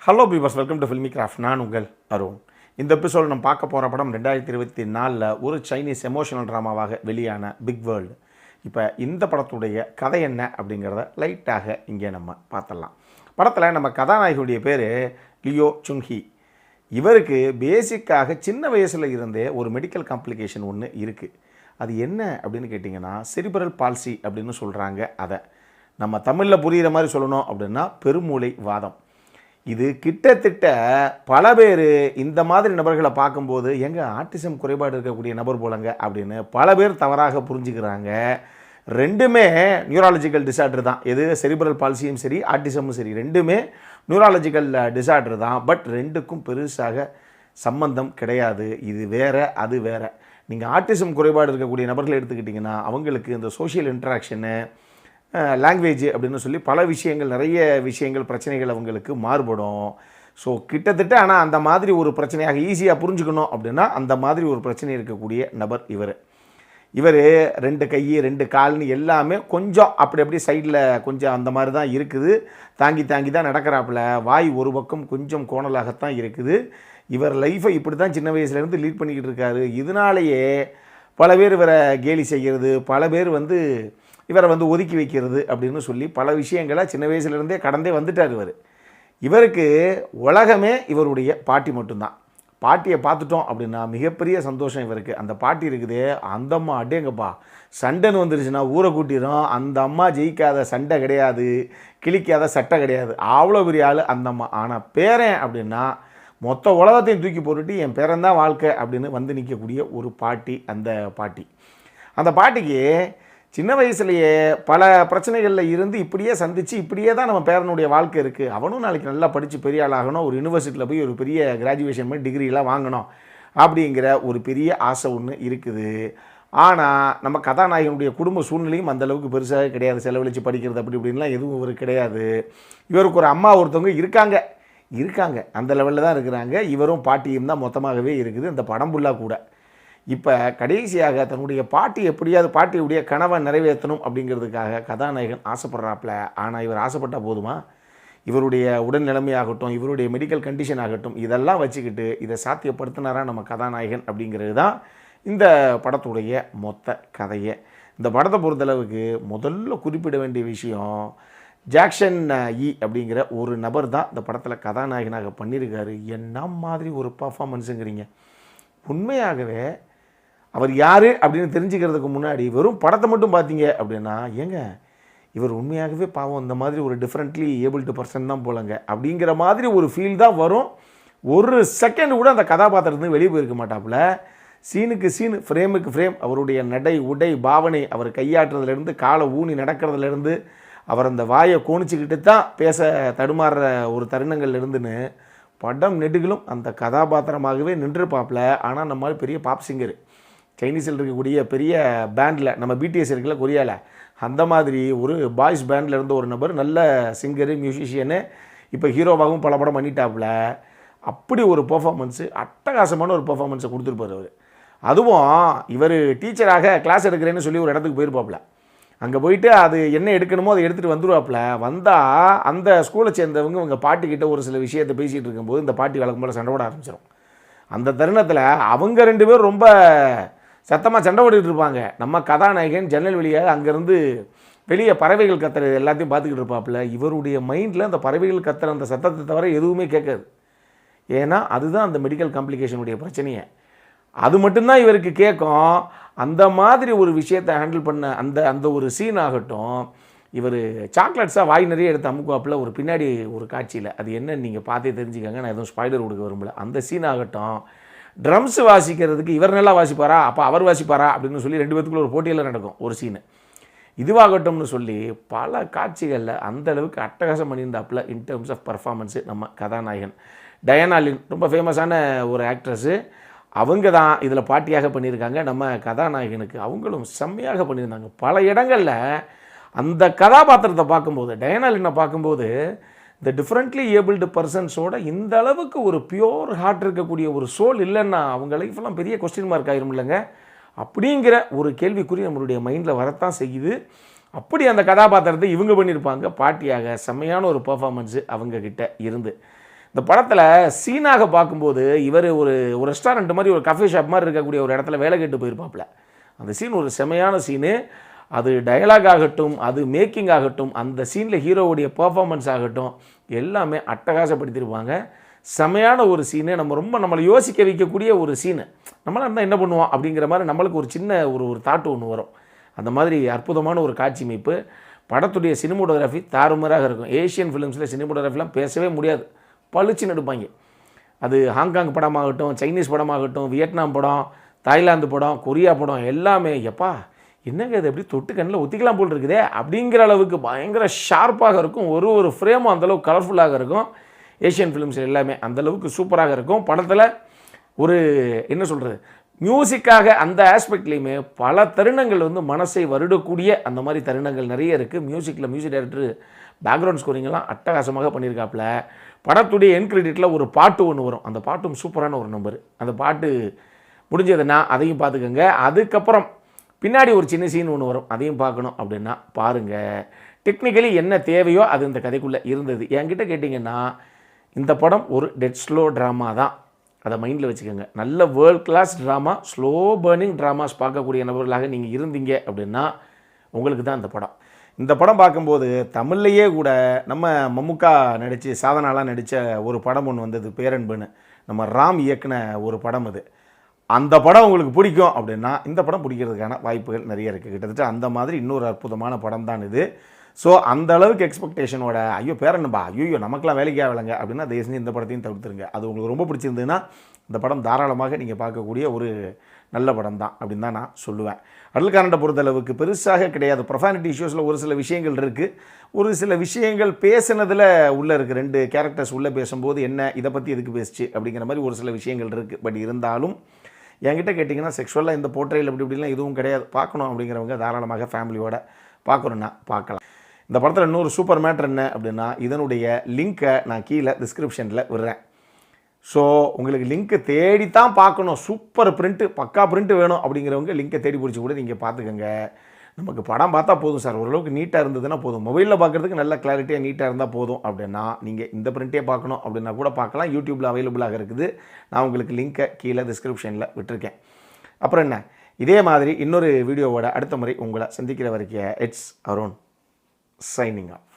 Hello beavers, welcome to filmi craft. நான் உங்கள் அருண். இந்த எபிசோடு நம்ம பார்க்க போகிற படம் 2024 ஒரு சைனீஸ் எமோஷனல் ட்ராமாவாக வெளியான பிக் வேர்ல்டு. இப்போ இந்த படத்துடைய கதை என்ன அப்படிங்கிறத லைட்டாக இங்கே நம்ம பார்த்துடலாம். படத்தில் நம்ம கதாநாயகனுடைய பேர் லியோ சுன்ஹி. இவருக்கு பேசிக்காக சின்ன வயசில் இருந்தே ஒரு மெடிக்கல் காம்ப்ளிகேஷன் ஒன்று இருக்குது. அது என்ன அப்படின்னு கேட்டிங்கன்னா செரிப்ரல் பால்சி அப்படின்னு சொல்கிறாங்க. அதை நம்ம தமிழில் புரிகிற மாதிரி சொல்லணும் அப்படின்னா பெருமூளை வாதம். இது கிட்டத்தட்ட பல பேர் இந்த மாதிரி நபர்களை பார்க்கும்போது ஆட்டிசம் குறைபாடு இருக்கக்கூடிய நபர் போலங்க அப்படின்னு பல பேர் தவறாக புரிஞ்சுக்கிறாங்க. ரெண்டுமே நியூராலஜிக்கல் டிசார்டர் தான். எது செரிப்ரல் பால்சியும் சரி ஆட்டிசமும் சரி ரெண்டுமே நியூராலஜிக்கல் டிசார்டர் தான். பட் ரெண்டுக்கும் பெருசாக சம்பந்தம் கிடையாது. இது வேறு அது வேறு. நீங்கள் ஆட்டிசம் குறைபாடு இருக்கக்கூடிய நபர்களை எடுத்துக்கிட்டிங்கன்னா அவங்களுக்கு இந்த சோஷியல் இன்ட்ராக்ஷனு, லாங்குவேஜ் அப்படின்னு சொல்லி பல விஷயங்கள், நிறைய விஷயங்கள், பிரச்சனைகள் அவங்களுக்கு மாறுபடும். ஸோ கிட்டத்தட்ட ஆனால் அந்த மாதிரி ஒரு பிரச்சனையாக ஈஸியாக புரிஞ்சுக்கணும் அப்படின்னா அந்த மாதிரி ஒரு பிரச்சனை இருக்கக்கூடிய நபர் இவர் 2 கை 2 கால்னு எல்லாமே கொஞ்சம் அப்படி சைடில் கொஞ்சம் அந்த மாதிரி தான் இருக்குது. தாங்கி தான் நடக்கிறாப்புல. வாய் ஒரு பக்கம் கொஞ்சம் கோணலாகத்தான் இருக்குது. இவர் லைஃப்பை இப்படி தான் சின்ன வயசுலேருந்து லீட் பண்ணிக்கிட்டு இருக்காரு. இதனாலேயே பல பேர் இவரை கேலி செய்கிறது, பல பேர் இவரை ஒதுக்கி வைக்கிறது அப்படின்னு சொல்லி பல விஷயங்களை சின்ன வயசுலேருந்தே கடந்தே வந்துட்டார் இவருக்கு உலகமே இவருடைய பாட்டி மட்டும்தான். பாட்டியை பார்த்துட்டோம் அப்படின்னா மிகப்பெரிய சந்தோஷம் இவருக்கு. அந்த பாட்டி இருக்குதே, அந்த அம்மா அடேங்கப்பா சண்டைன்னு வந்துருச்சுன்னா ஊரை கூட்டிடும். அந்த அம்மா ஜெயிக்காத சண்டை கிடையாது, கிழிக்காத சட்டை கிடையாது. அவ்வளோ பெரிய ஆள் அந்த அம்மா. ஆனால் பேரன் அப்படின்னா மொத்த உலகத்தையும் தூக்கி போட்டுட்டு என் பேரன் தான் வாழ்க்கை அப்படின்னு நிற்கக்கூடிய ஒரு பாட்டி. அந்த பாட்டிக்கு சின்ன வயசுலேயே பல பிரச்சனைகளில் இருந்து இப்படியே சந்தித்து இப்படியே தான் நம்ம பேரனுடைய வாழ்க்கை இருக்குது. அவனும் நாளைக்கு நல்லா படித்து பெரிய ஆள் ஆகணும், ஒரு யூனிவர்சிட்டியில் போய் ஒரு பெரிய கிராஜுவேஷன் பண்ணி டிகிரிலாம் வாங்கணும் அப்படிங்கிற ஒரு பெரிய ஆசை ஒன்று இருக்குது. ஆனால் நம்ம கதாநாயகனுடைய குடும்ப சூழ்நிலையும் அந்தளவுக்கு பெருசாக கிடையாது. செலவழித்து படிக்கிறது அப்படி இப்படின்லாம் எதுவும் இவருக்கு கிடையாது. இவருக்கு ஒரு அம்மா ஒருத்தவங்க இருக்காங்க அந்த லெவலில் தான் இருக்கிறாங்க. இவரும் பாட்டியும் தான் மொத்தமாகவே இருக்குது இந்த படம் ஃபுல்லாக கூட. இப்போ கடைசியாக தன்னுடைய பாட்டியுடைய கனவை நிறைவேற்றணும் அப்படிங்கிறதுக்காக கதாநாயகன் ஆசைப்படுறாப்புல. ஆனால் இவர் ஆசைப்பட்டால் போதுமா? இவருடைய உடல்நிலைமையாகட்டும், இவருடைய மெடிக்கல் கண்டிஷன் ஆகட்டும், இதெல்லாம் வச்சுக்கிட்டு இதை சாத்தியப்படுத்தினாரா நம்ம கதாநாயகன் அப்படிங்கிறது தான் இந்த படத்துடைய மொத்த கதையை. இந்த படத்தை பொறுத்தளவுக்கு முதல்ல குறிப்பிட வேண்டிய விஷயம், ஜாக்சன் யி அப்படிங்கிற ஒரு நபர் தான் இந்த படத்தில் கதாநாயகனாக பண்ணியிருக்காரு. என்ன மாதிரி ஒரு பர்ஃபார்மன்ஸுங்கிறீங்க. உண்மையாகவே அவர் யார் அப்படின்னு தெரிஞ்சுக்கிறதுக்கு முன்னாடி வெறும் படத்தை மட்டும் பார்த்தீங்க அப்படின்னா இவர் உண்மையாகவே பாவம் இந்த மாதிரி ஒரு டிஃப்ரெண்ட்லி ஏபிள்டு பர்சன் தான் போலங்க அப்படிங்கிற மாதிரி ஒரு ஃபீல் தான் வரும். ஒரு செகண்ட் கூட அந்த கதாபாத்திரத்துலேருந்து வெளியே போயிருக்க மாட்டாப்புல. சீனுக்கு சீன், ஃப்ரேமுக்கு ஃப்ரேம் அவருடைய நடை, உடை, பாவனை, அவர் கையாட்டுறதுலேருந்து, காலை ஊனி நடக்கிறதுலேருந்து, அவர் அந்த வாயை கோணிச்சிக்கிட்டு தான் பேச தடுமாறுற ஒரு தருணங்கள் இருந்துன்னு படம் நெடுகளும் அந்த கதாபாத்திரமாகவே நின்றுப்பாப்பில். ஆனால் நம்ம பெரிய பாப் சிங்கர், சைனீஸில் இருக்கக்கூடிய பெரிய பேண்டில், நம்ம பிடிஎஸ் இருக்குல்ல கொரியாவில், அந்த மாதிரி ஒரு பாய்ஸ் பேண்டில் இருந்த ஒரு நபர், நல்ல சிங்கரு, மியூசிஷியனு, இப்போ ஹீரோவாகவும் பல படம் பண்ணிட்டாப்புல. அப்படி ஒரு பெர்ஃபார்மன்ஸு, அட்டகாசமான ஒரு பெர்ஃபார்மன்ஸை கொடுத்துருப்பார் அவர். அதுவும் இவர் டீச்சராக கிளாஸ் எடுக்கிறேன்னு சொல்லி ஒரு இடத்துக்கு போயிருப்பாப்புல. அங்கே போயிட்டு அது என்ன எடுக்கணுமோ அதை எடுத்துகிட்டு வந்துடுவாப்புல. வந்தால் அந்த ஸ்கூலை சேர்ந்தவங்க இவங்க பாட்டிக்கிட்ட ஒரு சில விஷயத்தை பேசிகிட்டு இருக்கும்போது இந்த பாட்டி வழக்கம் போல் சண்டை போட ஆரம்பிச்சிடும். அந்த தருணத்தில் அவங்க 2 பேரும் ரொம்ப சத்தமாக சண்டை போட்டுக்கிட்டு இருப்பாங்க. நம்ம கதாநாயகன் ஜன்னல் வழியாக அங்கேருந்து வெளியே பறவைகள் கத்துறது எல்லாத்தையும் பார்த்துக்கிட்டு இருப்பாப்புல. இவருடைய மைண்டில் அந்த பறவைகள் கத்துற அந்த சத்தத்தை தவிர எதுவுமே கேட்காது. ஏன்னா அதுதான் அந்த மெடிக்கல் காம்ப்ளிகேஷனுடைய பிரச்சனையே. அது மட்டும்தான் இவருக்கு கேட்கும். அந்த மாதிரி ஒரு விஷயத்தை ஹேண்டில் பண்ண அந்த ஒரு சீன் ஆகட்டும், இவர் சாக்லேட்ஸாக வாய் நிறைய எடுத்து அமுக்குவாப்பில் ஒரு பின்னாடி ஒரு காட்சியில். அது என்னன்னு நீங்கள் பார்த்தே தெரிஞ்சுக்கங்க, நான் எதுவும் ஸ்பாய்லர் கொடுக்க விரும்பல. அந்த சீன் ஆகட்டும், ட்ரம்ஸ் வாசிக்கிறதுக்கு இவர் நல்லா வாசிப்பாரா, அப்போ அவர் வாசிப்பாரா அப்படின்னு சொல்லி 2 பேத்துக்குள்ள ஒரு போட்டியெல்லாம் நடக்கும் ஒரு சீனு. இதுவாகட்டும்னு சொல்லி பல காட்சிகளில் அந்தளவுக்கு அட்டகாசம் பண்ணியிருந்தாப்பில் இன் டேர்ம்ஸ் ஆஃப் பர்ஃபார்மன்ஸு. நம்ம கதாநாயகன் டயானா லின் ரொம்ப ஃபேமஸான ஒரு ஆக்ட்ரஸ்ஸு. அவங்க தான் இதில் பாட்டியாக பண்ணியிருக்காங்க. நம்ம கதாநாயகனுக்கு அவங்களும் செம்மையாக பண்ணியிருந்தாங்க. பல இடங்களில் அந்த கதாபாத்திரத்தை பார்க்கும்போது, டயானா லின்னை பார்க்கும்போது, இந்த டிஃப்ரெண்ட்லி ஏபிள்டு பர்சன்ஸோட இந்த அளவுக்கு ஒரு பியோர் ஹார்ட் இருக்கக்கூடிய ஒரு சோல் இல்லைன்னா அவங்க லைஃப்லாம் பெரிய கொஸ்டின் மார்க் ஆயிரும் இல்லைங்க அப்படிங்கிற ஒரு கேள்விக்குறி நம்மளுடைய மைண்டில் வரத்தான் செய்யுது. அப்படி அந்த கதாபாத்திரத்தை இவங்க பண்ணியிருப்பாங்க பாட்டியாக. செம்மையான ஒரு பர்ஃபார்மன்ஸு அவங்கக்கிட்ட இருந்து. இந்த படத்தில் சீனாக பார்க்கும்போது இவர் ஒரு ரெஸ்டாரண்ட் மாதிரி ஒரு கஃபே ஷாப் மாதிரி இருக்கக்கூடிய ஒரு இடத்துல வேலை கேட்டு போயிருப்பாப்புல. அந்த சீன் ஒரு செமையான சீனு. அது டயலாக் ஆகட்டும், அது மேக்கிங் ஆகட்டும், அந்த சீனில் ஹீரோவுடைய பர்ஃபார்மன்ஸ் ஆகட்டும், எல்லாமே அட்டகாசப்படுத்தியிருப்பாங்க. செமையான ஒரு சீனு. நம்மளை யோசிக்க வைக்கக்கூடிய ஒரு சீனு. நம்மளாம் இருந்தால் என்ன பண்ணுவோம் அப்படிங்கிற மாதிரி நம்மளுக்கு ஒரு சின்ன ஒரு தாட்டு ஒன்று வரும். அந்த மாதிரி அற்புதமான ஒரு காட்சி அமைப்பு. படத்துடைய சினிமோட்டோகிராஃபி தாறுமாறாக இருக்கும். ஏஷியன் ஃபிலிம்ஸில் சினிமோட்டோகிராஃபிலாம் பேசவே முடியாது, பளிச்சுன்னு எடுப்பாங்க. அது ஹாங்காங் படமாகட்டும், சைனீஸ் படமாகட்டும், வியட்நாம் படம், தாய்லாந்து படம், கொரியா படம் எல்லாமே எப்பா என்னங்க இது எப்படி தொட்டு கண்ணில் ஒத்திக்கலாம் போல் இருக்குதே அப்படிங்கிற அளவுக்கு பயங்கர ஷார்ப்பாக இருக்கும். ஒரு ஃப்ரேமும் அந்தளவுக்கு கலர்ஃபுல்லாக இருக்கும். ஏஷியன் ஃபிலிம்ஸ் எல்லாமே அந்தளவுக்கு சூப்பராக இருக்கும். படத்தில் ஒரு என்ன சொல்கிறது, மியூசிக்காக அந்த ஆஸ்பெக்ட்லேயுமே பல தருணங்கள் மனசை வருடக்கூடிய அந்த மாதிரி தருணங்கள் நிறைய இருக்குது. மியூசிக் டைரக்டர் பேக்ரவுண்ட் ஸ்கோரிங்கெல்லாம் அட்டகாசமாக பண்ணியிருக்காப்புல. படத்துடைய என் கிரெடிட்டில் ஒரு பாட்டு ஒன்று வரும். அந்த பாட்டும் சூப்பரான ஒரு நம்பர். அந்த பாட்டு முடிஞ்சதுன்னா அதையும் பார்த்துக்கோங்க. அதுக்கப்புறம் பின்னாடி ஒரு சின்ன சீன் ஒன்று வரும், அதையும் பார்க்கணும் அப்படின்னா பாருங்கள். டெக்னிக்கலி என்ன தேவையோ அது இந்த கதைக்குள்ளே இருந்தது. என்கிட்ட கேட்டிங்கன்னா இந்த படம் ஒரு டெட் ஸ்லோ ட்ராமா தான். அதை மைண்டில் வச்சுக்கோங்க. நல்ல world class drama, slow burning dramas பார்க்கக்கூடிய நபர்களாக நீங்கள் இருந்தீங்க அப்படின்னா உங்களுக்கு தான் இந்த படம். இந்த படம் பார்க்கும்போது தமிழ்லையே கூட நம்ம மம்முக்கா நடித்து சாதனாலாம் நடித்த ஒரு படம் ஒன்று வந்தது, பேரன்புன்னு. நம்ம ராம் இயக்குன ஒரு படம் அது. அந்த படம் உங்களுக்கு பிடிக்கும் அப்படின்னா இந்த படம் பிடிக்கிறதுக்கான வாய்ப்புகள் நிறைய இருக்குது. கிட்டத்தட்ட அந்த மாதிரி இன்னொரு அற்புதமான படம் தான் இது. ஸோ அந்த அளவுக்கு எக்ஸ்பெக்டேஷனோட ஐயோ பேரன்பா ஐயோ நமக்கெல்லாம் வேலைக்கு ஆகலைங்க அப்படின்னா தயவு செஞ்சு இந்த படத்தையும் தவிர்த்துருங்க. அது உங்களுக்கு ரொம்ப பிடிச்சிருந்ததுன்னா இந்த படம் தாராளமாக நீங்கள் பார்க்கக்கூடிய ஒரு நல்ல படம் தான் அப்படின்னு தான் நான் சொல்லுவேன். அடல்காரண்டை பொறுத்தளவுக்கு பெருசாக கிடையாது. ப்ரொஃபானிட்டி இஷ்யூஸில் ஒரு சில விஷயங்கள் இருக்குது. ஒரு சில விஷயங்கள் பேசுனதில் உள்ளே இருக்குது. 2 கேரக்டர்ஸ் உள்ளே பேசும்போது என்ன இதை பற்றி எதுக்கு பேசிச்சு அப்படிங்கிற மாதிரி ஒரு சில விஷயங்கள் இருக்குது. பட் இருந்தாலும் என்கிட்ட கேட்டிங்கன்னா செக்ஷுவலாக இந்த போர்ட்ரேயில் இப்படிலாம் எதுவும் கிடையாது. பார்க்கணும் அப்படிங்கிறவங்க தாராளமாக ஃபேமிலியோட பார்க்கணுன்னா பார்க்கலாம். இந்த படத்தில் இன்னொரு சூப்பர் மேட்டர் என்ன அப்படின்னா இதனுடைய லிங்க்கை நான் கீழே டிஸ்கிரிப்ஷனில் விடுறேன். ஸோ உங்களுக்கு லிங்க்கை தேடித்தான் பார்க்கணும், சூப்பர் பிரிண்ட்டு பக்கா பிரிண்ட்டு வேணும் அப்படிங்கிறவங்க லிங்க்கை தேடி பிடிச்சி கூட நீங்கள் பார்த்துக்கோங்க. நமக்கு படம் பார்த்தா போதும் சார், ஓரளவுக்கு நீட்டாக இருந்ததுன்னா போதும், மொபைலில் பார்க்குறதுக்கு நல்ல கிளாரிட்டியாக நீட்டாக இருந்தால் போதும் அப்படின்னா நீங்கள் இந்த பிரிண்ட்டே பார்க்கணும் அப்படின்னா கூட பார்க்கலாம். யூடியூப்பில் அவைலபிளாக இருக்குது. நான் உங்களுக்கு லிங்க்கை கீழே டிஸ்கிரிப்ஷனில் விட்டுருக்கேன். அப்புறம் என்ன, இதே மாதிரி இன்னொரு வீடியோவோட அடுத்த முறை உங்களை சந்திக்கிற வரைக்கும் இட்ஸ் அருண் சைனிங் ஆஃப்.